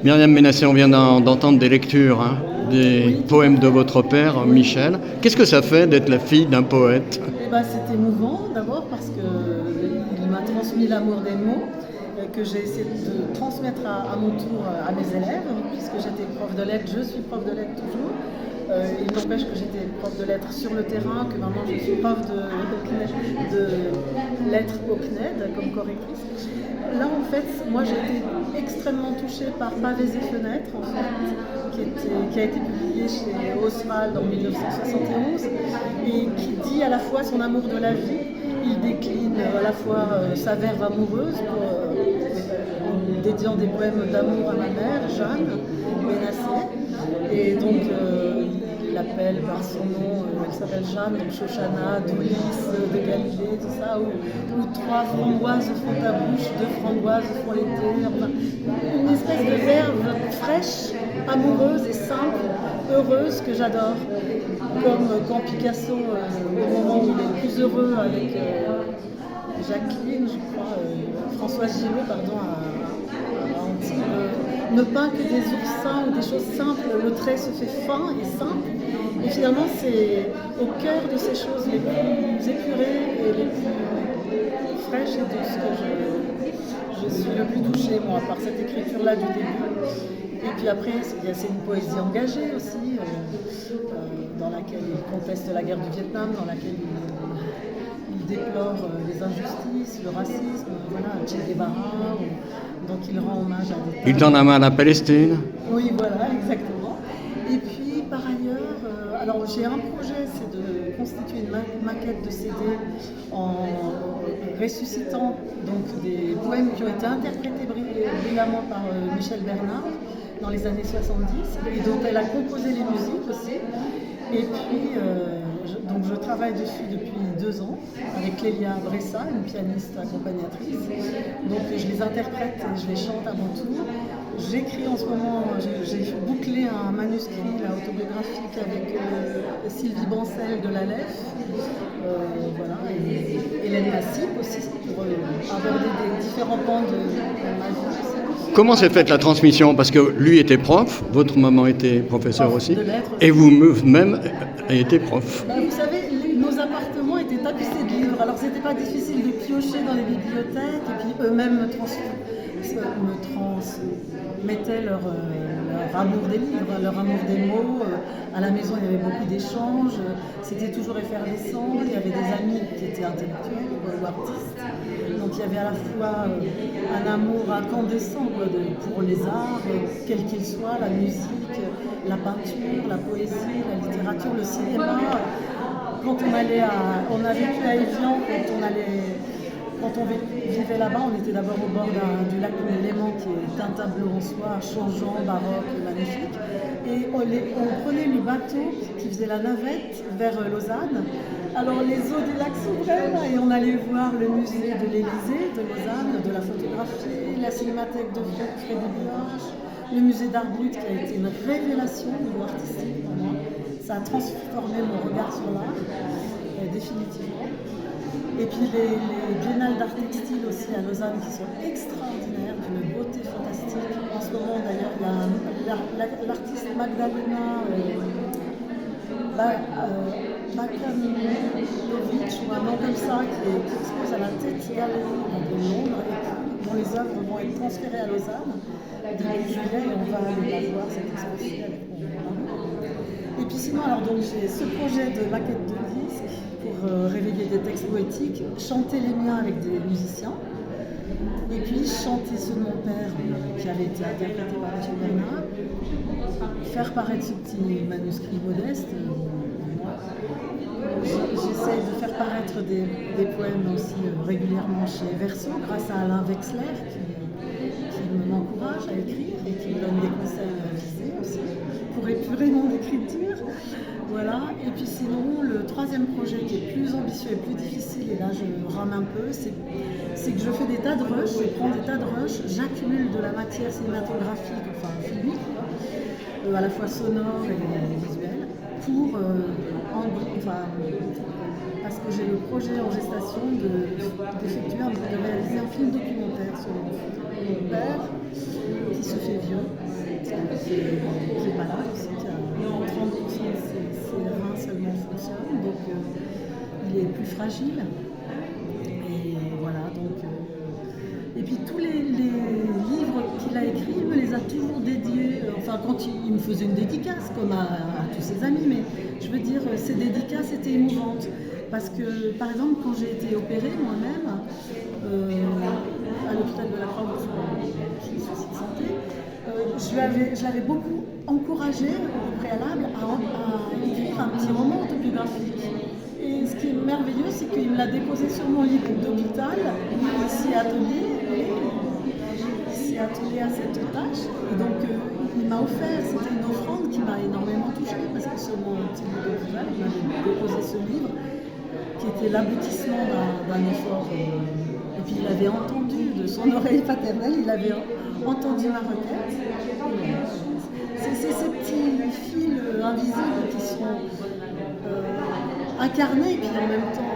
Myriam Ménassé, on vient d'entendre des lectures, hein, des poèmes de votre père, Michel. Qu'est-ce que ça fait d'être la fille d'un poète? Eh ben, c'est émouvant d'abord parce qu'il m'a transmis l'amour des mots que j'ai essayé de transmettre à mon tour à mes élèves, puisque j'étais prof de lettres, je suis prof de lettres toujours. Il n'empêche que j'étais prof de lettres sur le terrain, que maintenant je suis prof de lettres au CNED comme correctrice. Là en fait, moi j'ai été extrêmement touchée par Pavés et fenêtres en fait, qui a été publié chez Oswald en 1971 et qui dit à la fois son amour de la vie. Il décline à la fois sa verve amoureuse en dédiant des poèmes d'amour à ma mère, Jeanne Ménassé. Et donc il l'appelle par son nom, elle s'appelle Jeanne, donc Shoshana, d'Ulysse, de Galilée, tout ça, où 3 framboises font ta bouche, 2 framboises font l'été. Enfin, une espèce de verve fraîche, amoureuse et simple, heureuse que j'adore. Comme quand Picasso, au moment où il est le plus heureux avec Jacqueline, je crois, Françoise Gillot, pardon, à Antibes, ne peint que des oursins ou des choses simples. Le trait se fait fin et simple. Et finalement, c'est au cœur de ces choses les plus épurées et les plus fraîches et douces que je suis le plus touchée, moi, par cette écriture-là du début. Et puis après, c'est une poésie engagée aussi, dans laquelle il conteste la guerre du Vietnam, dans laquelle il déplore les injustices, le racisme, voilà, Che Guevara, donc il rend hommage à des... Il en a mal à Palestine. Oui, voilà, exactement. Et puis, par ailleurs, alors j'ai un projet, c'est de constituer une maquette de CD en ressuscitant donc, des poèmes qui ont été interprétés brillamment par Michel Bernard dans les années 70, et dont elle a composé les musiques aussi. Et puis, donc je travaille dessus depuis 2 ans avec Clélia Bressa, une pianiste accompagnatrice. Donc je les interprète et je les chante à mon tour. J'écris en ce moment, j'ai bouclé un manuscrit autobiographique avec Sylvie Bancel de l'Aleph, voilà, et Hélène Massip aussi, pour aborder des différents pans de ma vie aussi. Comment s'est faite la transmission? Parce que lui était prof, votre maman était professeure aussi, lettres, et vous-même avez été prof. Vous savez, nos appartements étaient tapissés de livres, alors c'était pas difficile de piocher dans les bibliothèques, et puis eux-mêmes me transmettaient leur amour des livres, leur amour des mots. À la maison, il y avait beaucoup d'échanges, c'était toujours effervescent, il y avait des amis qui étaient intellectuels ou artistes. Donc il y avait à la fois un amour incandescent pour les arts, quels qu'ils soient, la musique, la peinture, la poésie, la littérature, le cinéma. Quand on a vécu à Évian, quand on vivait là-bas, on était d'abord au bord du lac Léman, qui est un tableau en soi, changeant, baroque, magnifique. Et on prenait le bateau qui faisait la navette vers Lausanne. Alors les eaux du lac s'ouvraient et on allait voir le musée de l'Élysée de Lausanne, de la photographie, la cinémathèque de Frédéric Buach, le musée d'art brut qui a été une révélation au niveau artistique pour moi. Ça a transformé mon regard sur l'art, définitivement. Et puis les biennales d'art textile aussi à Lausanne qui sont extraordinaires, d'une beauté fantastique. En ce moment d'ailleurs, il y a l'artiste Magdalena Bakanovic ou un nom comme ça qui expose à la Tate Gallery de Londres et dont les œuvres vont être transférées à Lausanne début juillet et on va aller la voir cette exposition avec mon mari. Et puis sinon, alors donc j'ai ce projet de maquette de disque pour révéler des textes poétiques, chanter les miens avec des musiciens, et puis chanter ceux de mon père qui avait été interprété par Michel Bernard, faire paraître ce petit manuscrit modeste. J'essaie de faire paraître des poèmes aussi régulièrement chez Verso grâce à Alain Wexler qui m'encourage à écrire et qui me donne des conseils visés aussi pour épurer mon écriture. Voilà. Et puis sinon, le troisième projet qui est plus ambitieux et plus difficile, et là je rame un peu, c'est que je fais des tas de rushs, je prends des tas de rushs, j'accumule de la matière cinématographique, enfin filmique, à la fois sonore et visuelle, pour parce que j'ai le projet en gestation de réaliser un film documentaire sur mon père, qui est malade aussi, qui a 30% de ses reins seulement fonctionnent, donc il est plus fragile. Et voilà, donc. Et puis tous les livres qu'il a écrits, il me les a toujours dédiés, enfin quand il me faisait une dédicace, comme à tous ses amis, mais je veux dire, ces dédicaces étaient émouvantes. Parce que, par exemple, quand j'ai été opérée moi-même, à l'hôpital de la Croix-Rouge, qui est souci de santé, je l'avais beaucoup encouragé au préalable à écrire un petit roman autobiographique. Et ce qui est merveilleux, c'est qu'il me l'a déposé sur mon lit d'hôpital, il s'y est attelé à cette tâche. Et donc, il m'a offert, c'était une offrande qui m'a énormément touchée, parce que sur mon petit lit d'hôpital, il m'avait déposé ce livre, qui était l'aboutissement d'un effort. Et puis, il avait entendu de son oreille paternelle, il avait entendu ma requête. C'est ces petits fils invisibles qui sont incarnés et puis en même temps